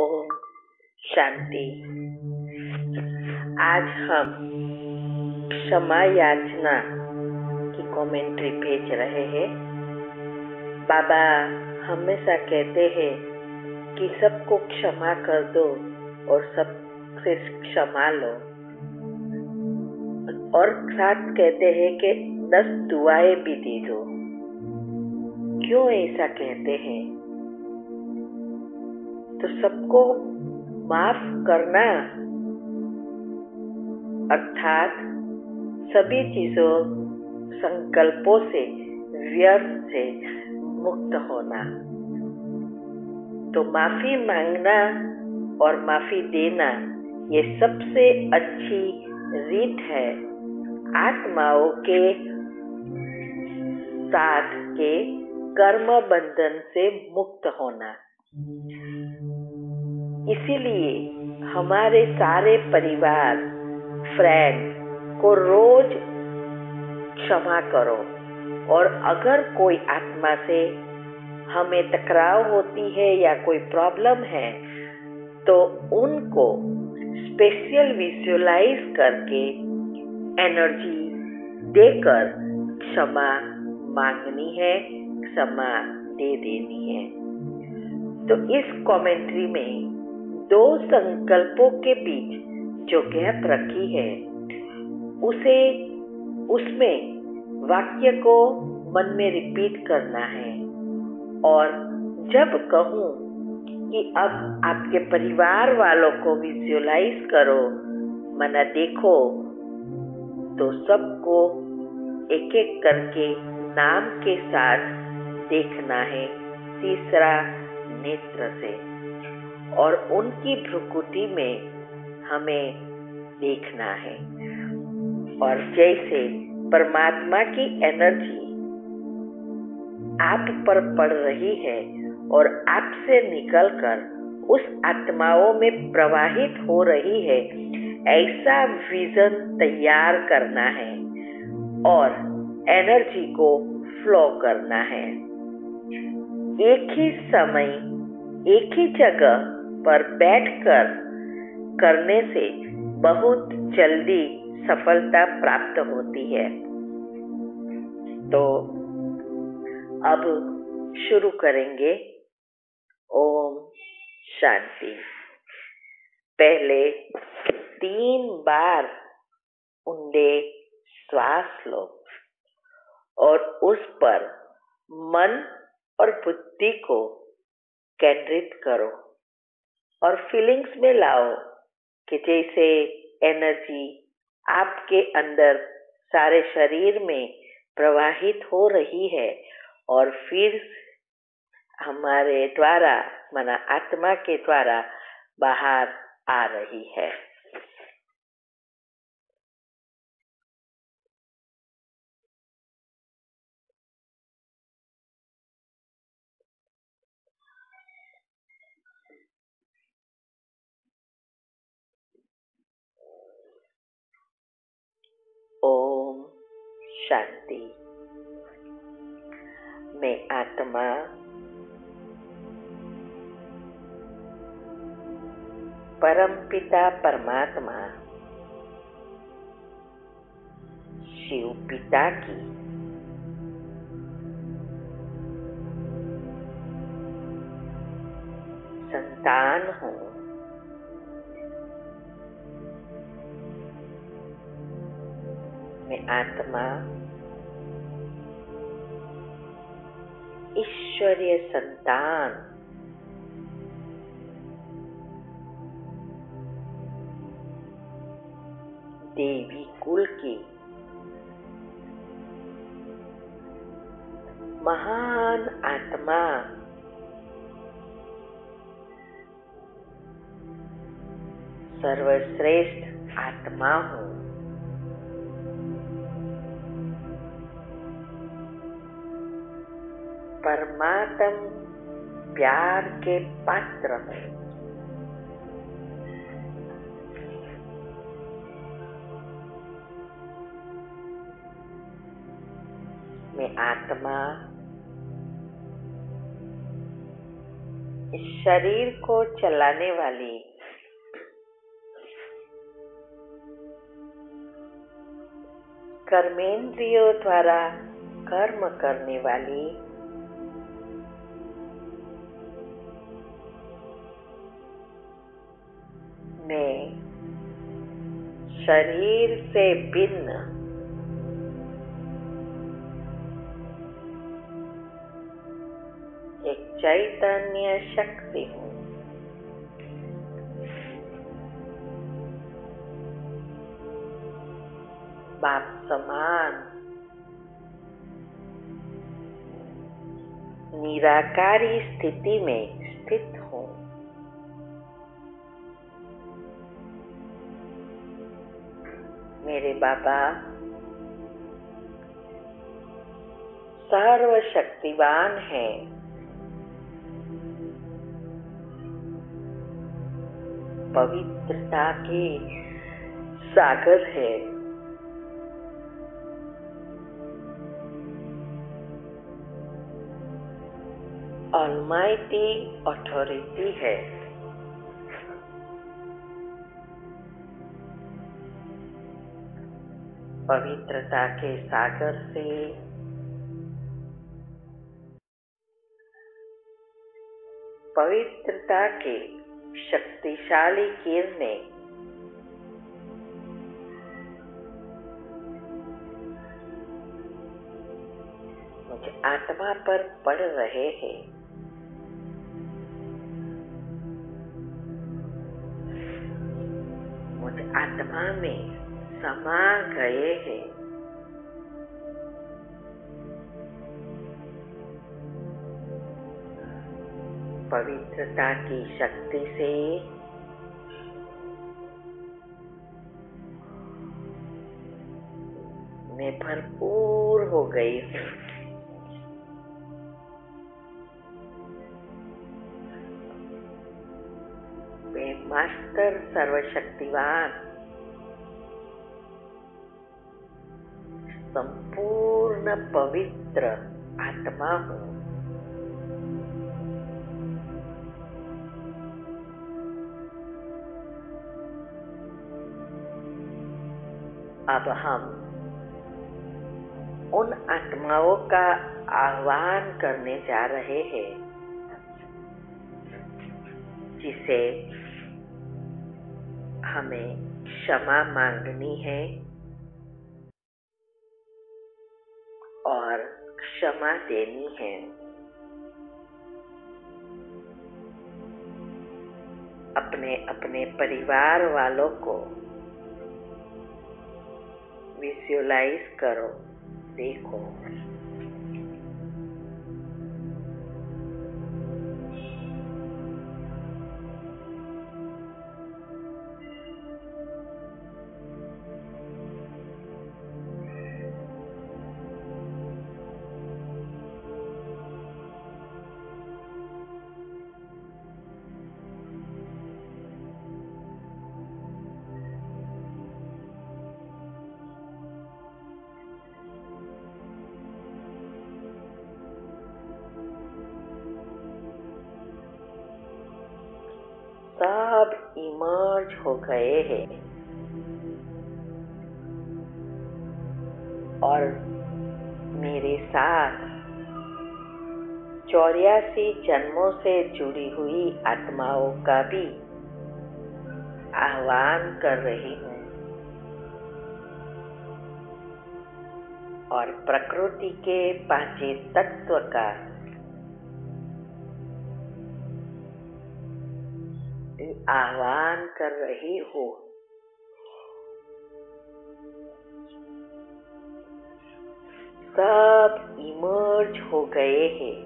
ओम शांति। आज हम क्षमा याचना की कमेंट्री भेज रहे हैं। बाबा हमेशा कहते हैं कि सबको क्षमा कर दो और सबसे क्षमा लो, और साथ कहते हैं कि 10 दुआएं भी दे दो। क्यों ऐसा कहते हैं? तो सबको माफ करना अर्थात सभी चीजों, संकल्पों से, व्यर्थ से मुक्त होना। तो माफी मांगना और माफी देना ये सबसे अच्छी रीत है आत्माओं के साथ के कर्म बंधन से मुक्त होना। इसीलिए हमारे सारे परिवार, फ्रेंड को रोज क्षमा करो, और अगर कोई आत्मा से हमें टकराव होती है या कोई प्रॉब्लम है तो उनको स्पेशल विजुअलाइज करके एनर्जी देकर क्षमा मांगनी है, क्षमा दे देनी है। तो इस कमेंट्री में 2 संकल्पों के बीच जो गैप रखी है उसमें वाक्य को मन में रिपीट करना है, और जब कहूँ कि अब आपके परिवार वालों को विजुअलाइज करो, मना देखो, तो सबको एक एक करके नाम के साथ देखना है, तीसरा नेत्र से, और उनकी भ्रुकुटी में हमें देखना है। और जैसे परमात्मा की एनर्जी आप पर पड़ रही है और आपसे निकलकर उस आत्माओं में प्रवाहित हो रही है, ऐसा विजन तैयार करना है और एनर्जी को फ्लो करना है। एक ही समय एक ही जगह पर बैठकर करने से बहुत जल्दी सफलता प्राप्त होती है। तो अब शुरू करेंगे। ओम शांति। पहले 3 बार ऊंडे श्वास लो और उस पर मन और बुद्धि को केंद्रित करो, और फीलिंग्स में लाओ कि जैसे एनर्जी आपके अंदर सारे शरीर में प्रवाहित हो रही है और फिर हमारे द्वारा, माना आत्मा के द्वारा बाहर आ रही है। ओम शांति। मैं आत्मा परमपिता परमात्मा शिव पिता की संतान हूँ। मैं आत्मा ईश्वरीय संतान, देवी कुल की महान आत्मा, सर्वश्रेष्ठ आत्मा हूँ। परमात्म प्यार के पात्र हूँ। मैं आत्मा इस शरीर को चलाने वाली कर्मेंद्रियों द्वारा कर्म करने वाली मैं शरीर से भिन्न एक चैतन्य शक्ति हूँ। बाप समान निराकारी स्थिति में स्थित हूँ। मेरे बाबा सर्वशक्तिवान हैं। पवित्रता के सागर है। ऑलमाइटी अथॉरिटी है। पवित्रता के सागर से पवित्रता के शक्तिशाली किरणें मुझे आत्मा पर पड़ रहे हैं। मुझे आत्मा में समा गए हैं। पवित्रता की शक्ति से मैं भरपूर हो गई हूँ। मैं मास्टर सर्वशक्तिवान संपूर्ण पवित्र आत्मा हूँ। अब हम उन आत्माओं का आह्वान करने जा रहे हैं जिसे हमें क्षमा मांगनी है और क्षमा देनी है। अपने अपने परिवार वालों को विजुअलाइज करो, देखो। सब इमर्ज हो गए हैं और मेरे साथ 84 जन्मों से जुड़ी हुई आत्माओं का भी आह्वान कर रही हूँ और प्रकृति के पांचों तत्व का आह्वान कर रही हूँ। सब इमर्ज हो गए हैं।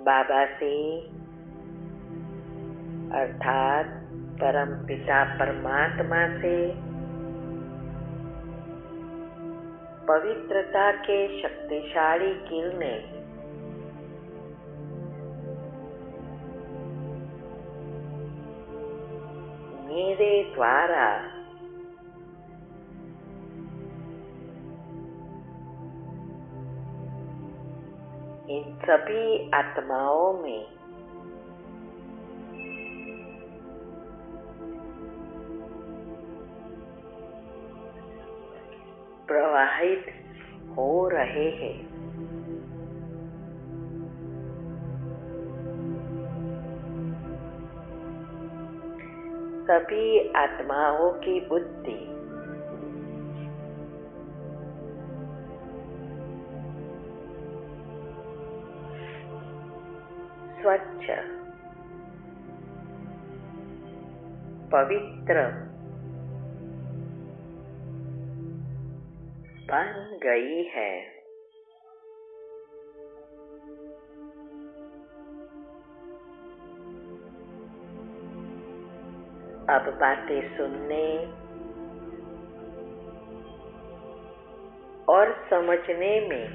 बाबा से अर्थात परमपिता परमात्मा से पवित्रता के शक्तिशाली किरणें मेरे द्वारा इन सभी आत्माओं में प्रवाहित हो रहे हैं। सभी आत्माओं की बुद्धि स्वच्छ, पवित्र बन गई है। अब बातें सुनने और समझने में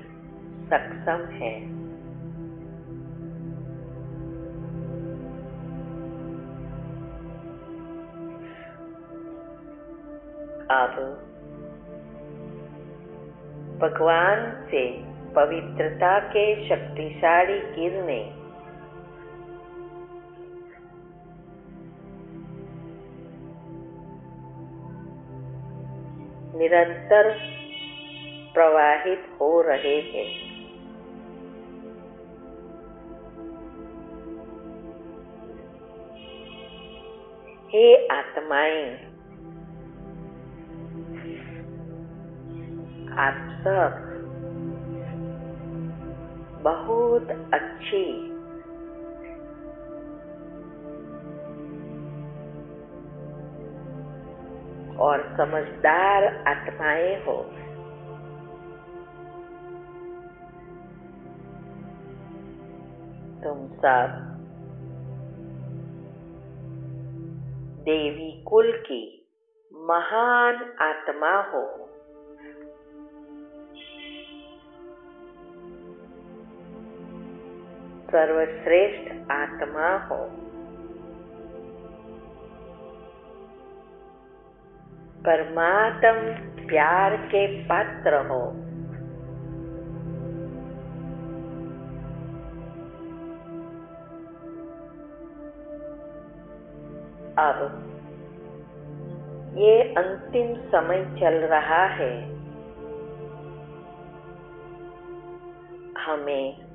सक्षम है। अब भगवान से पवित्रता के शक्तिशाली किरणें निरंतर प्रवाहित हो रहे हैं। हे आत्माएं, आप सब बहुत अच्छी और समझदार आत्माएं हो। तुम सब देवी कुल की महान आत्मा हो। सर्वश्रेष्ठ आत्मा हो। परमात्म प्यार के पात्र हो। अब ये अंतिम समय चल रहा है। हमें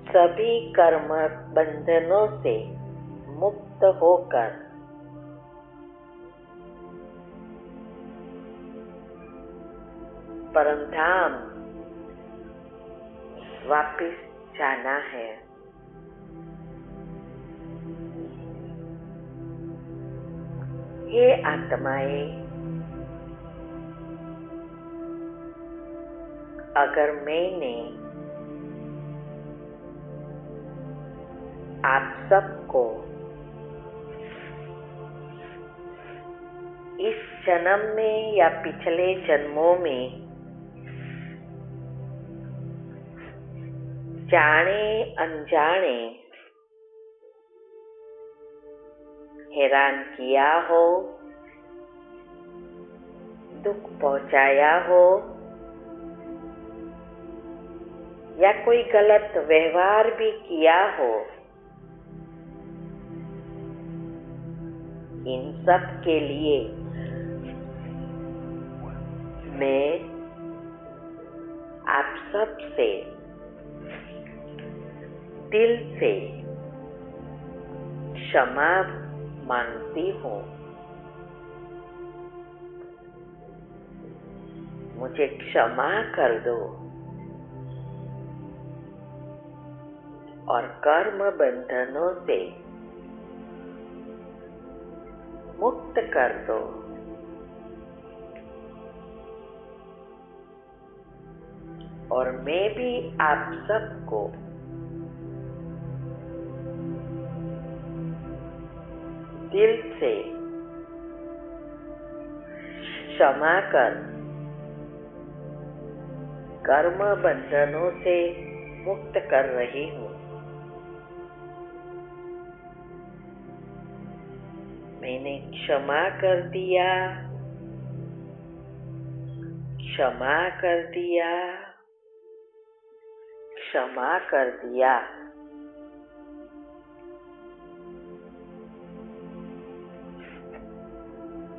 सभी कर्म बंधनों से मुक्त होकर परमधाम वापिस जाना है। हे आत्माएं, अगर मैंने आप सबको इस जन्म में या पिछले जन्मों में जाने अनजाने हैरान किया हो, दुख पहुंचाया हो या कोई गलत व्यवहार भी किया हो, इन सब के लिए मैं आप सब से दिल से क्षमा मांगती हूँ। मुझे क्षमा कर दो और कर्म बंधनों से मुक्त कर दो। और मैं भी आप सबको दिल से क्षमा कर कर्म बंधनों से मुक्त कर रही हूँ। मैंने क्षमा कर दिया, क्षमा कर दिया, क्षमा कर दिया।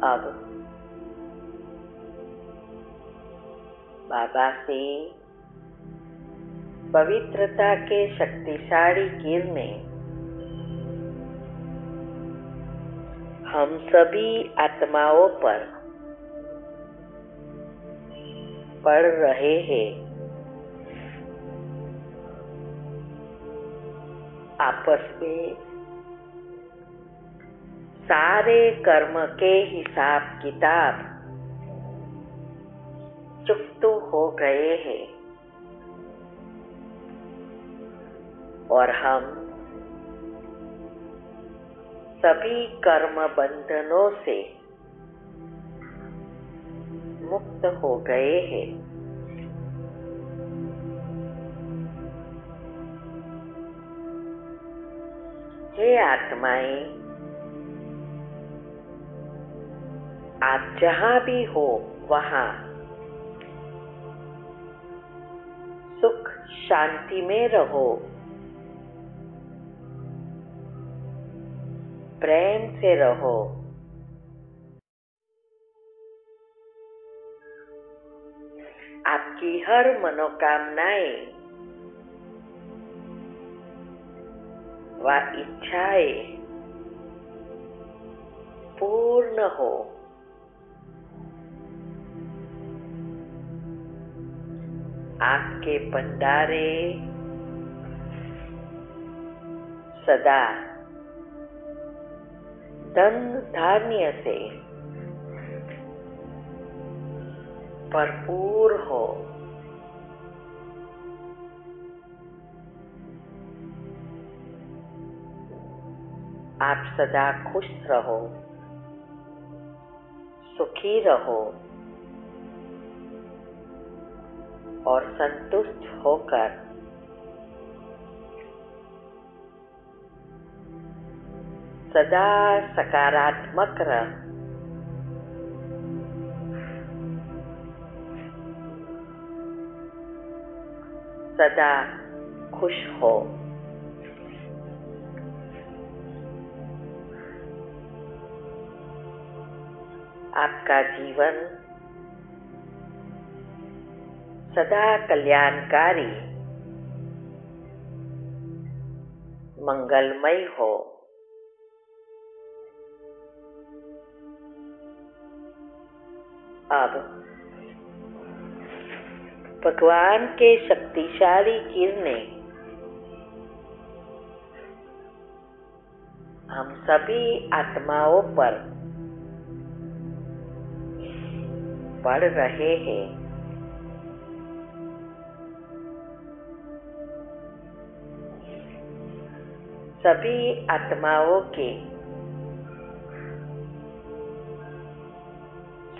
अब बाबा से पवित्रता के शक्तिशाली किरणें हम सभी आत्माओं पर पड़ रहे हैं। आपस में सारे कर्म के हिसाब किताब चुकता हो गए हैं और हम सभी कर्म बंधनों से मुक्त हो गए हैं। हे आत्माएं, आप जहाँ भी हो वहाँ सुख शांति में रहो, प्रेम से रहो। आपकी हर मनोकामनाएं व इच्छाएं पूर्ण हो। आपके भंडारे सदा धन धान्य से भरपूर हो। आप सदा खुश रहो, सुखी रहो और संतुष्ट होकर सदा सकारात्मक रह। सदा खुश हो। आपका जीवन सदा कल्याणकारी मंगलमय हो। अब भगवान के शक्तिशाली किरणें हम सभी आत्माओं पर पड़ रहे हैं। सभी आत्माओं के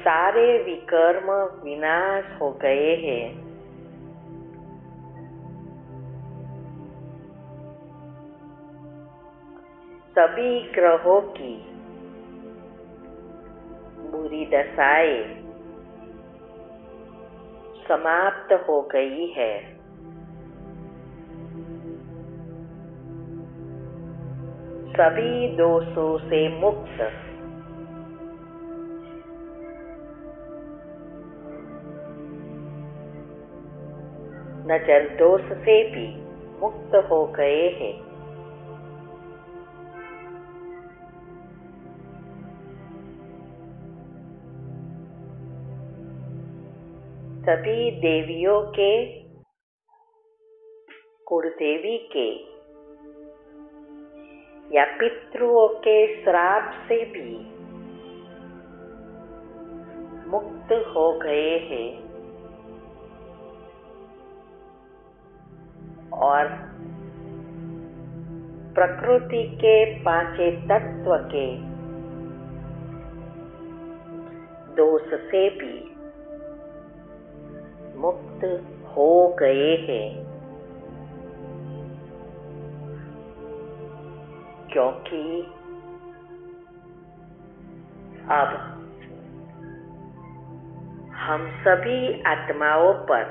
सारे विकर्म विनाश हो गए हैं। सभी ग्रहों की बुरी दशाएं समाप्त हो गई है। सभी दोषों से मुक्त नजर दोष से भी मुक्त हो गए हैं। सभी देवियों के कुलदेवी के या पितरों के श्राप से भी मुक्त हो गए हैं और प्रकृति के पांचों तत्व के दोष से भी मुक्त हो गए हैं, क्योंकि अब हम सभी आत्माओं पर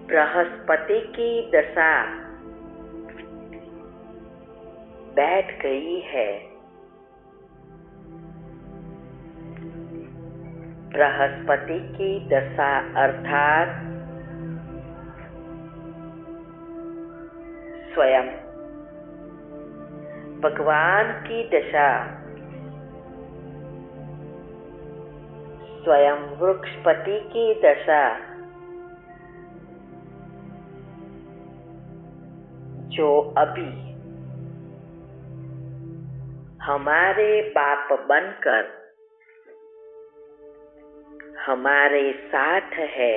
बृहस्पति की दशा बैठ गई है। बृहस्पति की दशा अर्थात स्वयं भगवान की दशा, स्वयं वृक्षपति की दशा, जो अभी हमारे बाप बनकर हमारे साथ है,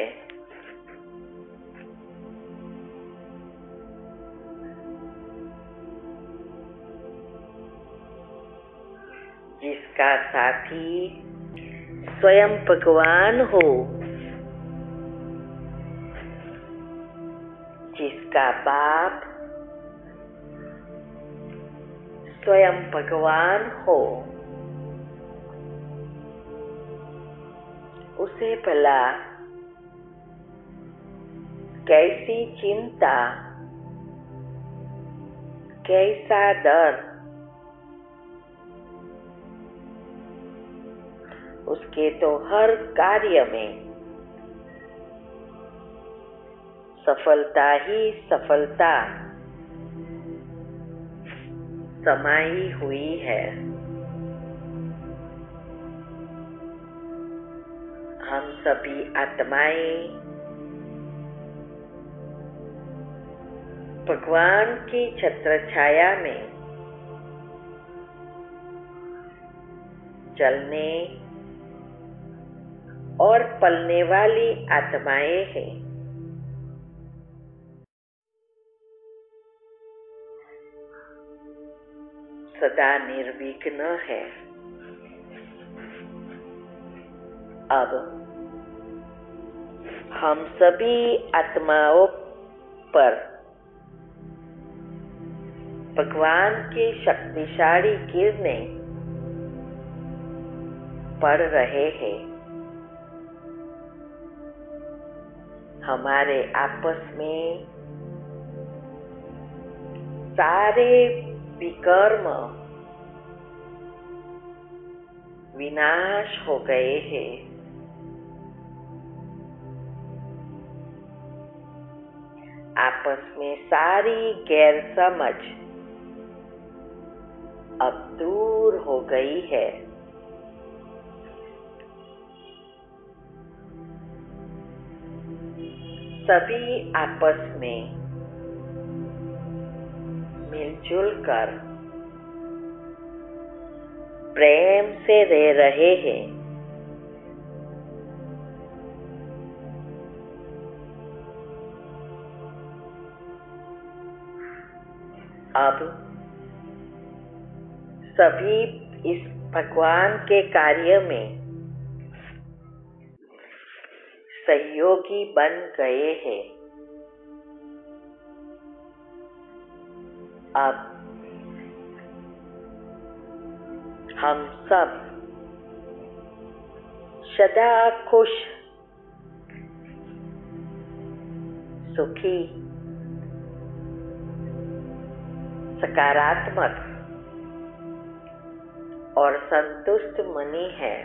जिसका साथी स्वयं भगवान हो, जिसका बाप स्वयं भगवान हो, उसे भला कैसी चिंता, कैसा डर, उसके तो हर कार्य में सफलता ही सफलता समाई हुई है। हम सभी आत्माएं भगवान की छत्र छाया में चलने और पलने वाली आत्माएं हैं। सदा निर्विघ्न है। अब हम सभी आत्माओं पर भगवान की शक्तिशाली किरणें पड़ रहे हैं। हमारे आपस में सारे विकर्म विनाश हो गए हैं। आपस में सारी गैरसमझ अब दूर हो गई है। सभी आपस में मिलजुल कर प्रेम से रह रहे हैं। अब सभी इस भगवान के कार्य में सहयोगी बन गए हैं। अब हम सब सदा खुश, सुखी, सकारात्मक और संतुष्ट मनी है।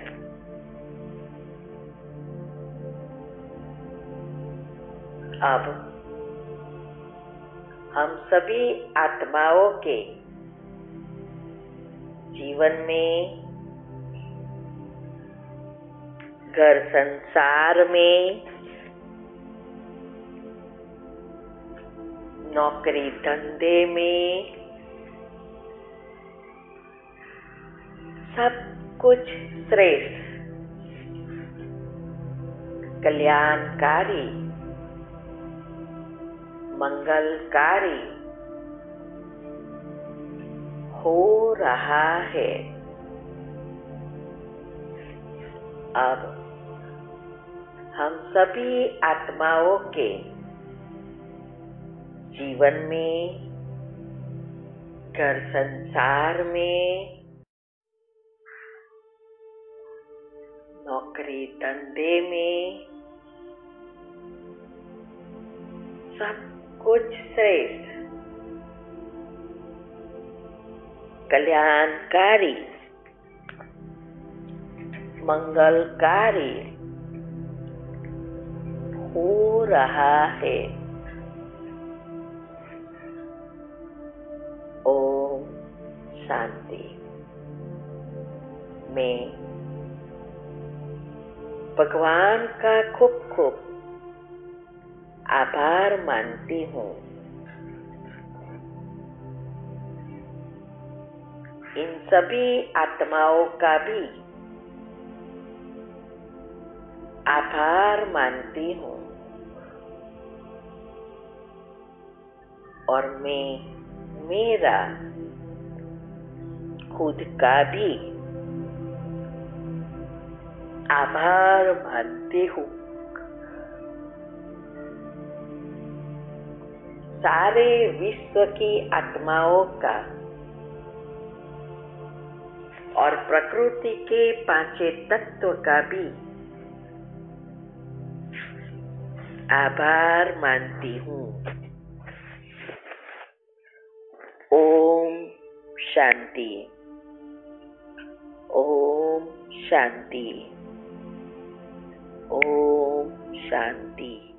अब हम सभी आत्माओं के जीवन में, घर संसार में, नौकरी धंधे में सब कुछ श्रेष्ठ, कल्याणकारी, मंगलकारी हो रहा है। अब हम सभी आत्माओं के जीवन में, घर संसार में, नौकरी धंधे में सब कुछ श्रेष्ठ, कल्याणकारी, मंगलकारी हो रहा है। ओम शांति। मैं भगवान का खूब खूब आभार मानती हूँ। इन सभी आत्माओं का भी आभार मानती हूँ और मैं मेरा खुद का भी आभार मानती हूँ। सारे विश्व की आत्माओं का और प्रकृति के पांचों तत्व का भी आभार मानती हूँ। ओम शांति। ओम शांति। ओम शांति।